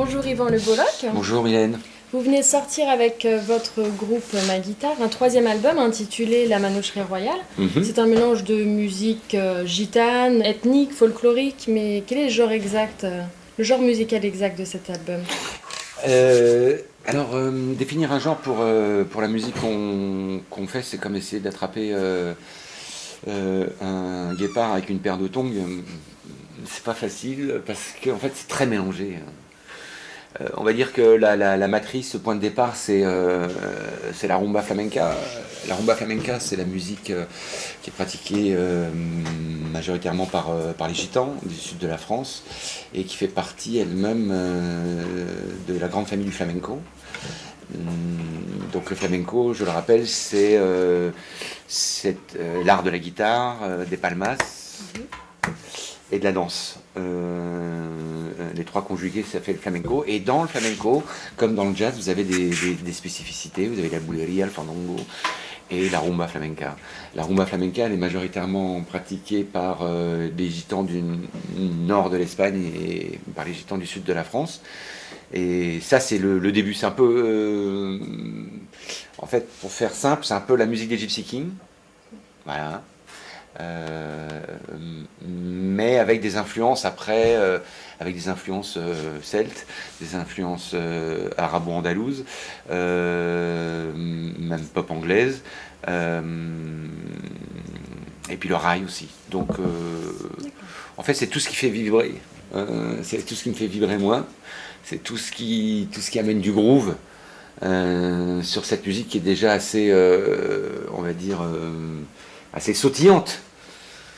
Bonjour Yvan Le Bolloc. Bonjour Mylène. Vous venez de sortir avec votre groupe Ma Guitare un troisième album intitulé La Manoucherie Royale. C'est un mélange de musique gitane, ethnique, folklorique, mais quel est le genre musical exact de cet album? Définir un genre pour la musique qu'on fait, c'est comme essayer d'attraper un guépard avec une paire de tongs. C'est pas facile parce qu'en fait c'est très mélangé. On va dire que la matrice, ce point de départ, c'est la rumba flamenca. La rumba flamenca, c'est la musique qui est pratiquée majoritairement par les gitans du sud de la France et qui fait partie elle-même de la grande famille du flamenco. Donc le flamenco, je le rappelle, c'est l'art de la guitare, des palmas et de la danse. Les trois conjugués, ça fait le flamenco. Et dans le flamenco, comme dans le jazz, vous avez des spécificités. Vous avez la bulería, le fandango et la rumba flamenca. La rumba flamenca, elle est majoritairement pratiquée par les gitans du nord de l'Espagne et par les gitans du sud de la France. Et ça, c'est le début. C'est un peu... en fait, pour faire simple, c'est un peu la musique des Gypsy Kings. Voilà. Mais avec des influences après, avec des influences celtes, des influences arabo-andalouses, même pop anglaise, et puis le rail aussi. Donc, en fait, c'est tout ce qui fait vibrer. C'est tout ce qui me fait vibrer moi. C'est tout ce qui amène du groove sur cette musique qui est déjà assez, on va dire, assez sautillante.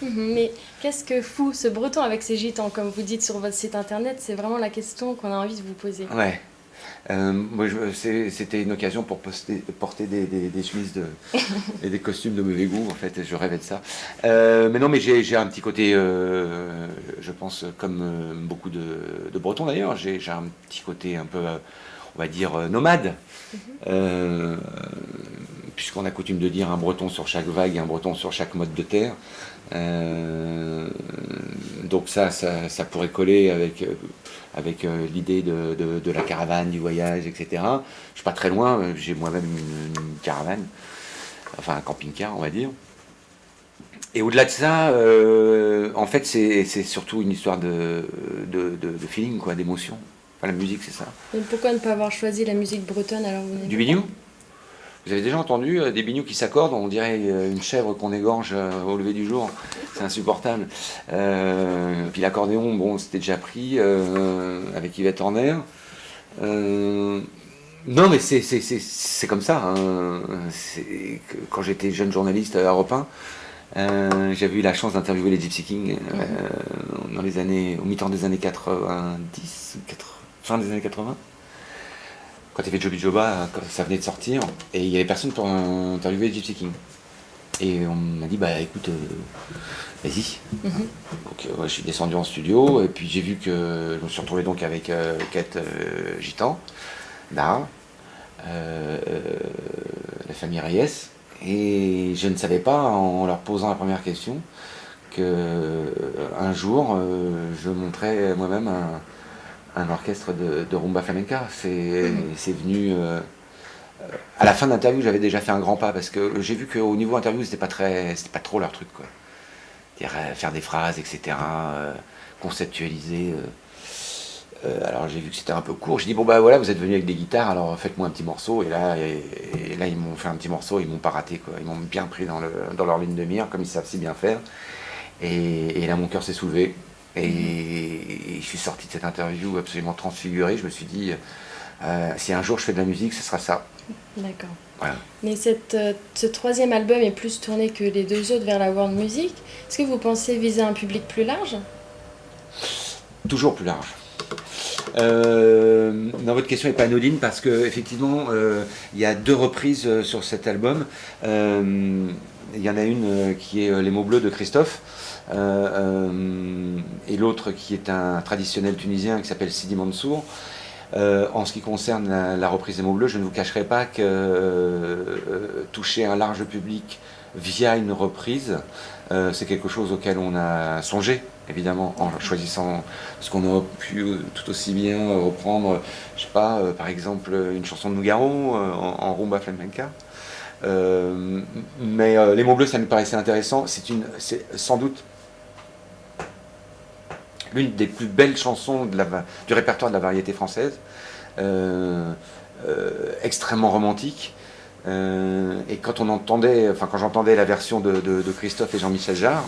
Mais qu'est-ce que fout ce breton avec ses gitans, comme vous dites sur votre site internet? C'est vraiment la question qu'on a envie de vous poser. Ouais. Moi, c'était une occasion pour porter des chemises et des costumes de mauvais goût, en fait, je rêvais de ça. Mais non, mais j'ai un petit côté, je pense, comme beaucoup de Bretons d'ailleurs, j'ai un petit côté un peu, on va dire, nomade. Puisqu'on a coutume de dire un breton sur chaque vague et un breton sur chaque mode de terre. Donc ça pourrait coller avec l'idée de la caravane, du voyage, etc. Je suis pas très loin, j'ai moi-même une caravane, enfin un camping-car on va dire. Et au-delà de ça, en fait c'est surtout une histoire de feeling, quoi, d'émotion. Enfin, la musique c'est ça. Et pourquoi ne pas avoir choisi la musique bretonne alors vous n'aimez Du pas? biniou. Vous avez déjà entendu des binious qui s'accordent? On dirait une chèvre qu'on égorge au lever du jour. C'est insupportable. Puis l'accordéon, bon, c'était déjà pris avec Yvette Horner. Non, mais c'est comme ça. Hein. Quand j'étais jeune journaliste à Europe 1, j'avais eu la chance d'interviewer les Gypsy Kings au mi-temps des années 90, fin des années 80. Quand il y avait Joby Joba, ça venait de sortir, et il n'y avait personne pour interviewer Gypsy King. Et on m'a dit, bah écoute, vas-y. Donc je suis descendu en studio, et puis j'ai vu que je me suis retrouvé donc avec Kate Gitan, Dara, la famille Reyes, et je ne savais pas, en leur posant la première question, que un jour, je montrais moi-même un orchestre de rumba flamenca. C'est venu à la fin de l'interview. J'avais déjà fait un grand pas parce que j'ai vu qu'au niveau interview c'était pas trop leur truc, quoi. Faire des phrases, etc., conceptualiser. Alors j'ai vu que c'était un peu court. J'ai dit bon bah voilà, vous êtes venu avec des guitares, alors faites-moi un petit morceau. Et là ils m'ont fait un petit morceau, ils m'ont pas raté, quoi. Ils m'ont bien pris dans leur ligne de mire, comme ils savent si bien faire. Et là mon cœur s'est soulevé. Et je suis sorti de cette interview absolument transfiguré. Je me suis dit, si un jour je fais de la musique, ce sera ça. D'accord. Voilà. Mais ce troisième album est plus tourné que les deux autres vers la world music. Est-ce que vous pensez viser un public plus large? Toujours plus large. Non, votre question n'est pas anodine parce qu'effectivement, il y a 2 reprises sur cet album. Il y en a une qui est Les mots bleus de Christophe. Et l'autre qui est un traditionnel tunisien qui s'appelle Sidi Mansour. En ce qui concerne la reprise des mots bleus, je ne vous cacherai pas que toucher un large public via une reprise, C'est quelque chose auquel on a songé, évidemment, en choisissant ce qu'on aurait pu tout aussi bien reprendre, je sais pas, par exemple, une chanson de Nougaro en rumba flamenca. Mais Les mots bleus, ça nous paraissait intéressant. C'est sans doute l'une des plus belles chansons du répertoire de la variété française, extrêmement romantique. Et quand j'entendais la version de Christophe et Jean-Michel Jarre,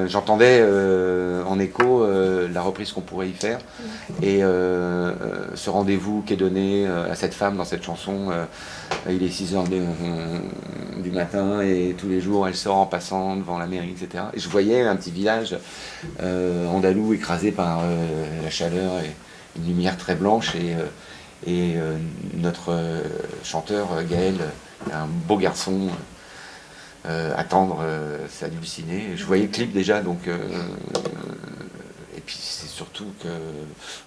j'entendais en écho la reprise qu'on pourrait y faire. Et ce rendez-vous qui est donné à cette femme dans cette chanson, il est 6h du matin et tous les jours elle sort en passant devant la mairie, etc. Et je voyais un petit village andalou écrasé par la chaleur et une lumière très blanche. Et notre chanteur Gaël, un beau garçon, attendre s'halluciner. Je voyais le clip déjà, donc et puis c'est surtout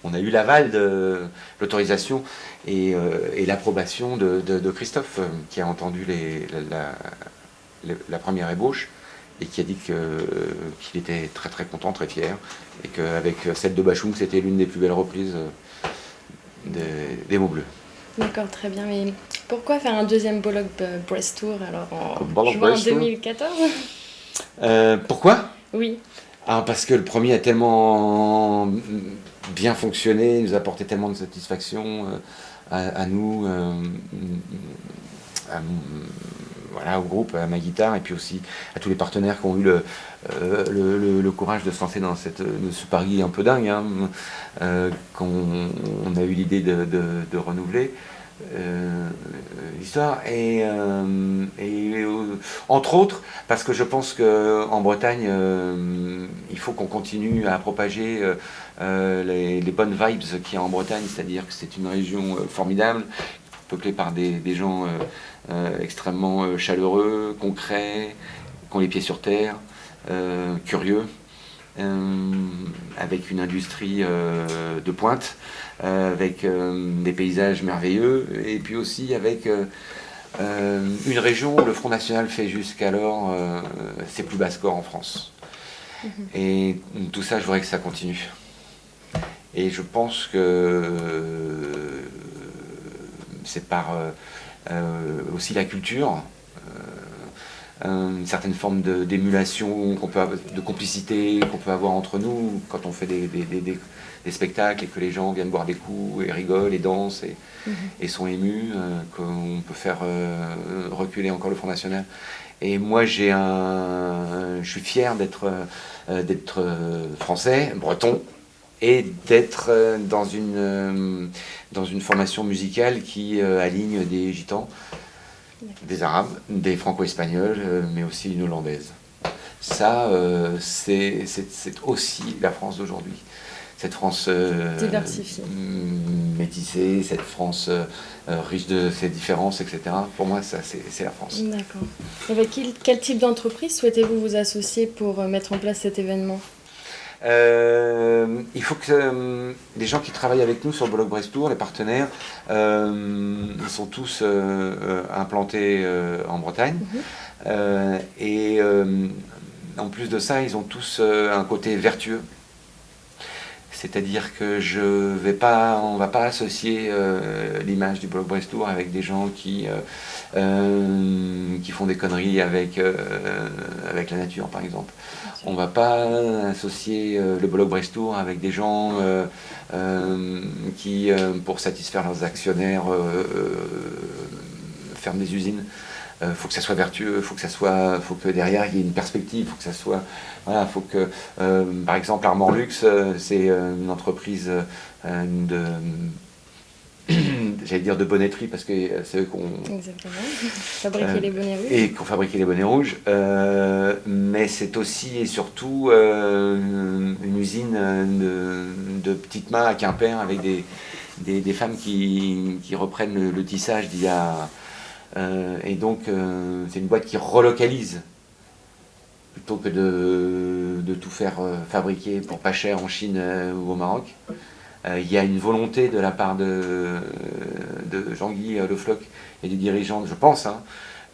qu'on a eu l'aval de l'autorisation et l'approbation de Christophe, qui a entendu la première ébauche et qui a dit qu'il était très très content, très fier, et qu'avec celle de Bachung, c'était l'une des plus belles reprises des mots bleus. D'accord, très bien. Mais pourquoi faire un deuxième Bollock Brass Tour alors en 2014 Pourquoi? Oui. Alors parce que le premier a tellement bien fonctionné, il nous a apporté tellement de satisfaction à nous, voilà, au groupe, à ma guitare, et puis aussi à tous les partenaires qui ont eu le courage de se lancer dans ce pari un peu dingue, hein, qu'on a eu l'idée de renouveler l'histoire. Et entre autres, parce que je pense qu'en Bretagne, il faut qu'on continue à propager les bonnes vibes qu'il y a en Bretagne, c'est-à-dire que c'est une région formidable, peuplée par des gens extrêmement chaleureux, concrets, qui ont les pieds sur terre, curieux, avec une industrie de pointe, avec des paysages merveilleux, et puis aussi avec une région où le Front National fait jusqu'alors ses plus bas scores en France. Et tout ça, je voudrais que ça continue. Et je pense que c'est par aussi la culture, une certaine forme d'émulation, de complicité qu'on peut avoir entre nous quand on fait des spectacles et que les gens viennent boire des coups et rigolent et dansent et sont émus, qu'on peut faire reculer encore le Front National. Et moi, je suis fier d'être français, breton, et d'être dans une formation musicale qui aligne des gitans, des arabes, des franco-espagnols, mais aussi une hollandaise. Ça, c'est aussi la France d'aujourd'hui. Cette France diversifiée, métissée, cette France riche de ses différences, etc. Pour moi, ça, c'est la France. D'accord. Avec quel type d'entreprise souhaitez-vous vous associer pour mettre en place cet événement ? Il faut que les gens qui travaillent avec nous sur le Bollock Brass Tour, les partenaires, ils sont tous implantés en Bretagne. Et en plus de ça, ils ont tous un côté vertueux. C'est-à-dire que on va pas associer l'image du Bollock Brass Tour avec des gens qui font des conneries avec la nature, par exemple. On ne va pas associer le Bollock Brass Tour avec des gens qui, pour satisfaire leurs actionnaires, ferment des usines. Faut que ça soit vertueux, faut que derrière il y ait une perspective, faut que ça soit, voilà, faut que, par exemple, Armor Luxe, c'est une entreprise j'allais dire de bonnetterie parce que c'est eux qui ont fabriqué les bonnets rouges. Et qui ont fabriqué les bonnets rouges, mais c'est aussi et surtout une usine de petites mains à Quimper avec des femmes qui reprennent le tissage d'il y a. Et donc c'est une boîte qui relocalise plutôt que de tout faire fabriquer pour pas cher en Chine ou au Maroc. Il y a une volonté de la part de Jean-Guy Le Floch et des dirigeants, je pense,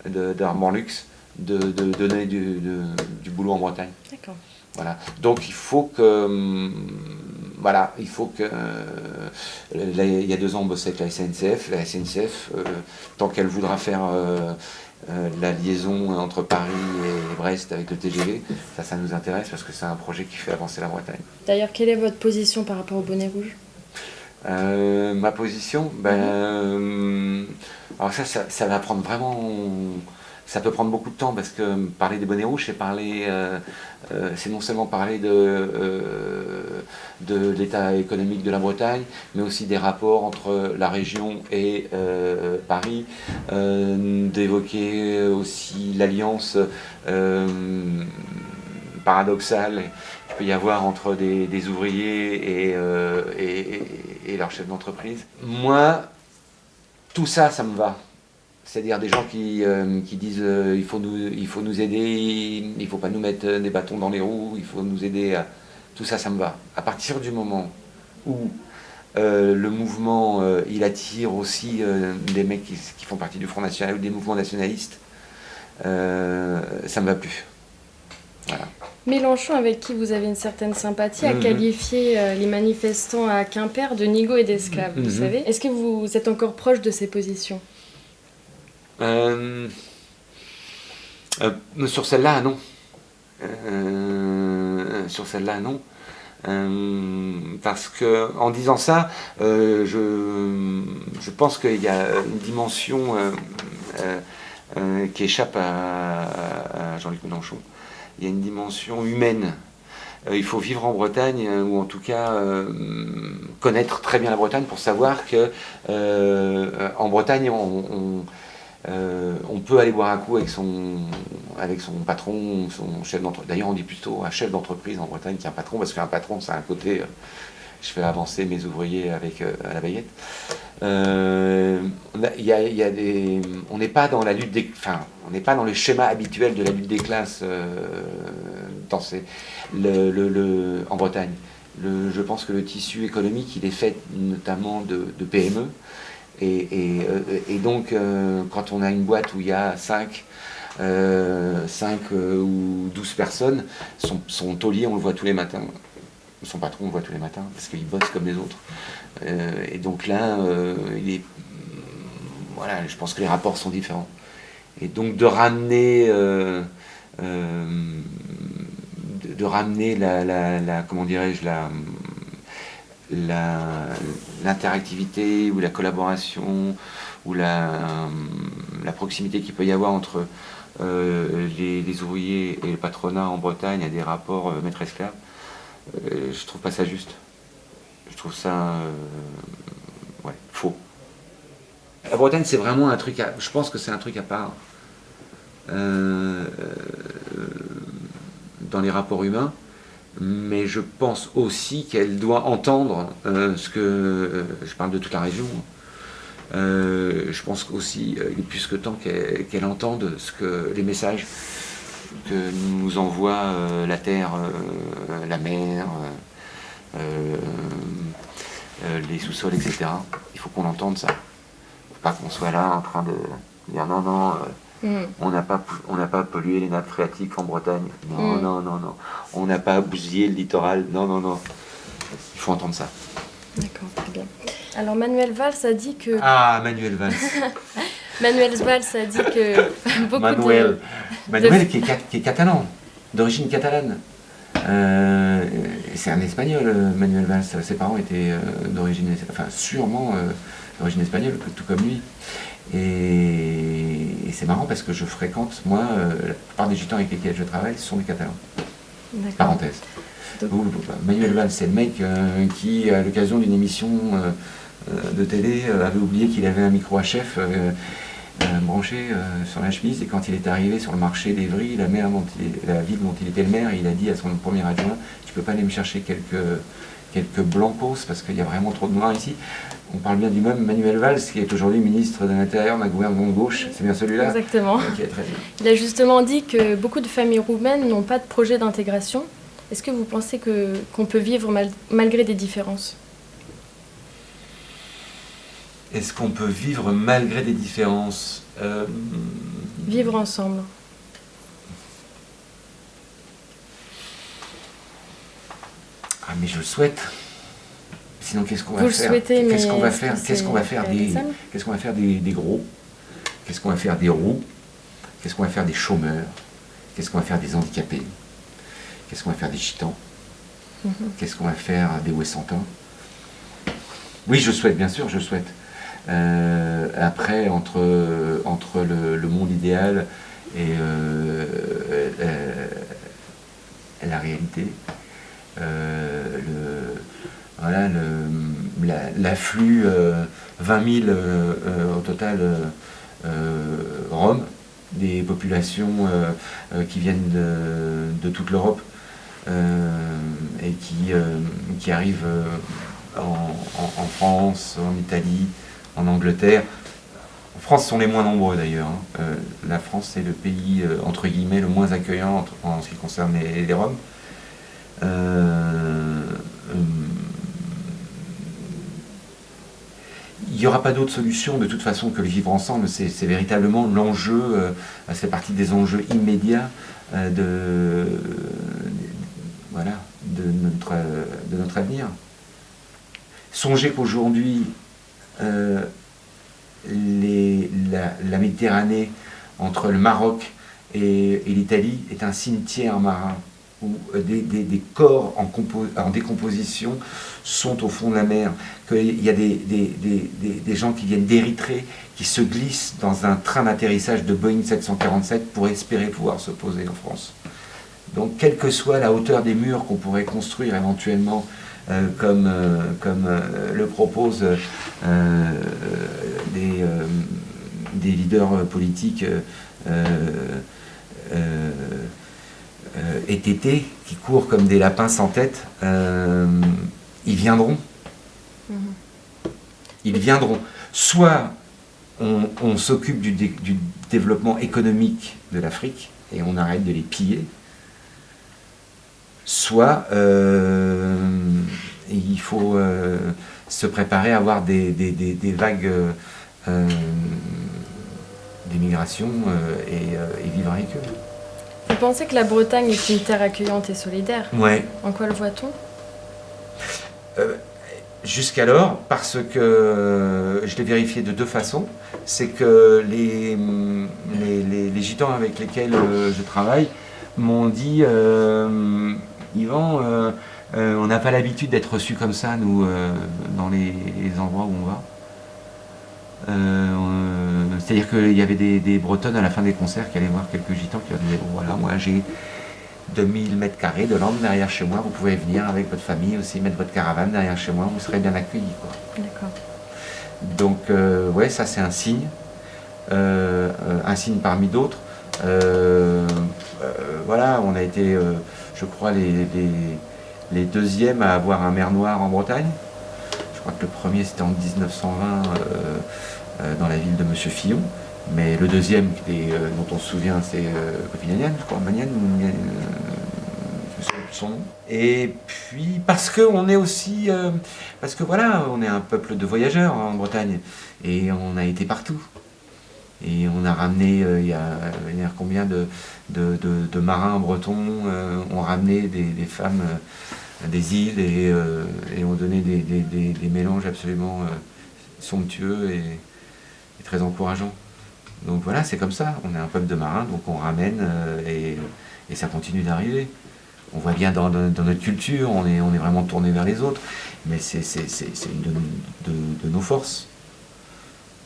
d'Armor Luxe, de donner du boulot en Bretagne. D'accord. Voilà. Donc il faut que... Voilà, il faut que... Là, il y a 2 ans, on bossait avec la SNCF. La SNCF, tant qu'elle voudra faire la liaison entre Paris et Brest avec le TGV, ça nous intéresse parce que c'est un projet qui fait avancer la Bretagne. D'ailleurs, quelle est votre position par rapport au bonnet rouge? Ma position, alors ça va prendre vraiment... Ça peut prendre beaucoup de temps parce que parler des bonnets rouges, c'est non seulement parler de l'état économique de la Bretagne, mais aussi des rapports entre la région et Paris, d'évoquer aussi l'alliance paradoxale qu'il peut y avoir entre des ouvriers et leur chef d'entreprise. Moi, tout ça, ça me va. C'est-à-dire des gens qui disent il faut nous aider, il ne faut pas nous mettre des bâtons dans les roues, il faut nous aider. Tout ça, ça me va. À partir du moment où le mouvement, il attire aussi des mecs qui font partie du Front National ou des mouvements nationalistes, ça ne me va plus. Voilà. Mélenchon, avec qui vous avez une certaine sympathie, a qualifié les manifestants à Quimper de nigauds et d'esclaves, vous savez. Est-ce que vous êtes encore proche de ces positions? Sur celle-là, non. Sur celle-là, non. Parce que en disant ça, je pense qu'il y a une dimension qui échappe à Jean-Luc Mélenchon. Il y a une dimension humaine. Il faut vivre en Bretagne, ou en tout cas connaître très bien la Bretagne pour savoir que en Bretagne, on peut aller boire un coup avec son patron, son chef d'entreprise. D'ailleurs, on dit plutôt un chef d'entreprise en Bretagne qu'un patron, parce qu'un patron, c'est un côté, je fais avancer mes ouvriers avec à la baguette. On n'est pas dans la lutte on n'est pas dans le schéma habituel de la lutte des classes en Bretagne. Je pense que le tissu économique, il est fait notamment de PME. Et donc, quand on a une boîte où il y a 5 ou 12 personnes, son taulier, on le voit tous les matins. Son patron, on le voit tous les matins, parce qu'il bosse comme les autres. Et donc là, voilà, je pense que les rapports sont différents. Et donc de ramener comment dirais-je, l'interactivité ou la collaboration ou la proximité qu'il peut y avoir entre les ouvriers et le patronat en Bretagne à des rapports maître-esclave, je trouve pas ça juste. Je trouve ça faux. La Bretagne, c'est vraiment un truc je pense que c'est un truc à part dans les rapports humains. Mais je pense aussi qu'elle doit entendre ce que... je parle de toute la région. Je pense aussi il est plus que temps qu'elle entende les messages que nous envoie la terre, la mer, les sous-sols, etc. Il faut qu'on entende ça. Il ne faut pas qu'on soit là en train de dire non, on n'a pas pollué les nappes phréatiques en Bretagne. Non. On n'a pas bousillé le littoral. Non. Il faut entendre ça. D'accord, très bien. Alors Manuel Valls a dit que... Ah, Manuel Valls. Manuel Valls a dit que beaucoup Manuel qui est catalan, d'origine catalane. C'est un espagnol, Manuel Valls. Ses parents étaient d'origine... Enfin, sûrement d'origine espagnole, tout comme lui. Et c'est marrant parce que je fréquente, moi, la plupart des gitans avec lesquels je travaille, ce sont des catalans. D'accord. Parenthèse. Manuel Valls, c'est le mec qui, à l'occasion d'une émission de télé, avait oublié qu'il avait un micro HF branché sur la chemise, et quand il est arrivé sur le marché d'Evry, la ville dont il était le maire, il a dit à son premier adjoint, tu peux pas aller me chercher quelques blancos parce qu'il y a vraiment trop de noirs ici. On parle bien du même Manuel Valls, qui est aujourd'hui ministre de l'Intérieur d'un gouvernement de gauche. C'est bien celui-là? Exactement. Ok, très bien. Il a justement dit que beaucoup de familles roumaines n'ont pas de projet d'intégration. Est-ce que vous pensez qu'on peut vivre malgré des différences? Est-ce qu'on peut vivre malgré des différences? Vivre ensemble. mais je le souhaite. Sinon, qu'est-ce qu'on va Vous faire? le souhaitez, mais Qu'est-ce qu'on va est-ce faire? que Qu'est-ce qu'on va c'est faire réalisable? qu'est-ce qu'on va faire des gros? Qu'est-ce qu'on va faire des roux? Qu'est-ce qu'on va faire des chômeurs? Qu'est-ce qu'on va faire des handicapés? Qu'est-ce qu'on va faire des gitans? Qu'est-ce qu'on va faire des Ouessantins? Oui, je souhaite, bien sûr, je souhaite. Après, entre le monde idéal et la réalité, voilà, l'afflux 20 000 au total Roms, des populations qui viennent de toute l'Europe et qui arrivent en France, en Italie, en Angleterre. En France, ce sont les moins nombreux d'ailleurs. La France, c'est le pays, entre guillemets, le moins accueillant en ce qui concerne les Roms. Il n'y aura pas d'autre solution de toute façon que le vivre ensemble. C'est véritablement l'enjeu, ça fait partie des enjeux immédiats voilà, de notre avenir. Songez qu'aujourd'hui, la Méditerranée, entre le Maroc et l'Italie, est un cimetière marin, où des corps en décomposition sont au fond de la mer, qu'il y a des gens qui viennent d'Érythrée, qui se glissent dans un train d'atterrissage de Boeing 747 pour espérer pouvoir se poser en France. Donc, quelle que soit la hauteur des murs qu'on pourrait construire éventuellement, comme le proposent des leaders politiques étêtés, qui courent comme des lapins sans tête, ils viendront. Ils viendront. Soit on s'occupe du développement économique de l'Afrique et on arrête de les piller, soit il faut se préparer à avoir des vagues d'émigration et vivre avec eux. Vous pensez que la Bretagne est une terre accueillante et solidaire? Ouais. En quoi le voit-on? Jusqu'alors, parce que je l'ai vérifié de deux façons, c'est que les gitans avec lesquels je travaille m'ont dit Yvan, on n'a pas l'habitude d'être reçus comme ça, nous, dans les endroits où on va. C'est-à-dire qu'il y avait des Bretonnes à la fin des concerts qui allaient voir quelques gitans qui leur disaient bon, voilà, moi j'ai 2000 mètres carrés de land derrière chez moi, vous pouvez venir avec votre famille aussi, mettre votre caravane derrière chez moi, vous serez bien accueillis. D'accord. Donc, ouais, ça c'est un signe parmi d'autres. Voilà, on a été, je crois, les deuxièmes à avoir un maire noir en Bretagne. Je crois que le premier c'était en 1920 dans la ville de Monsieur Fillon. Mais le deuxième, dont on se souvient, c'est Kofi Annan, je crois, Magnan, je me souviens plus son nom. Et puis, parce qu'on est aussi... parce que voilà, on est un peuple de voyageurs en Bretagne. Et on a été partout. Et on a ramené, il y a combien de marins bretons ont ramené des femmes des îles et ont donné des mélanges absolument somptueux et très encourageants. Donc voilà, c'est comme ça, on est un peuple de marins, donc on ramène et ça continue d'arriver. On voit bien dans notre culture, on est vraiment tourné vers les autres, mais c'est une de nos forces.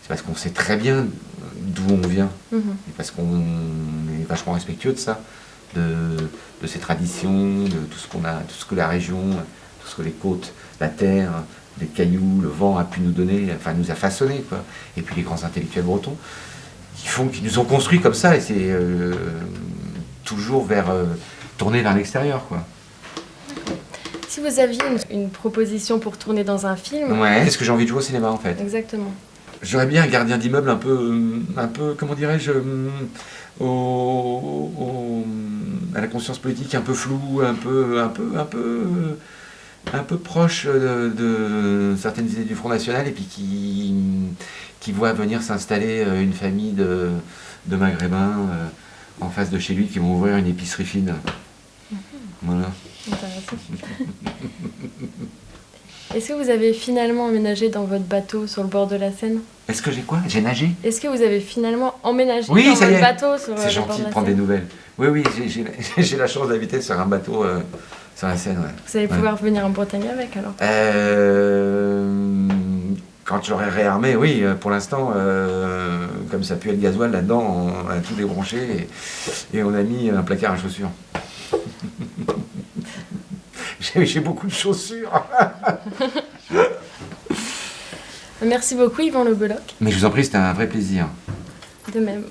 C'est parce qu'on sait très bien d'où on vient, et parce qu'on est vachement respectueux de ça, de ces traditions, de tout ce qu'on a, tout ce que la région, tout ce que les côtes, la terre, les cailloux, le vent a pu nous donner, enfin nous a façonné, quoi. Et puis les grands intellectuels bretons, qui nous ont construits comme ça, et c'est toujours tourné vers l'extérieur, quoi. Si vous aviez une proposition pour tourner dans un film... Ouais, c'est ce que j'ai envie de jouer au cinéma, en fait. Exactement. J'aurais bien un gardien d'immeuble un peu, comment dirais-je, à la conscience politique un peu floue, un peu proche de certaines idées du Front National, et puis qui voit venir s'installer une famille de Maghrébins en face de chez lui qui vont ouvrir une épicerie fine. Voilà. Intéressant. Est-ce que vous avez finalement emménagé dans votre bateau sur le bord de la Seine? Est-ce que j'ai quoi? J'ai nagé? Est-ce que vous avez finalement emménagé Oui, dans ça y votre est. bateau sur C'est le gentil bord de de la prendre des Seine? nouvelles. Oui, oui, j'ai la chance d'habiter sur un bateau sur la Seine. Ouais. Vous allez pouvoir venir en Bretagne avec alors? Quand j'aurai réarmé, oui, pour l'instant, comme ça pue le gasoil là-dedans, on a tout débranché et on a mis un placard à chaussures. J'ai beaucoup de chaussures. Merci beaucoup Yvan Le Bolloc. Mais je vous en prie, c'était un vrai plaisir. De même.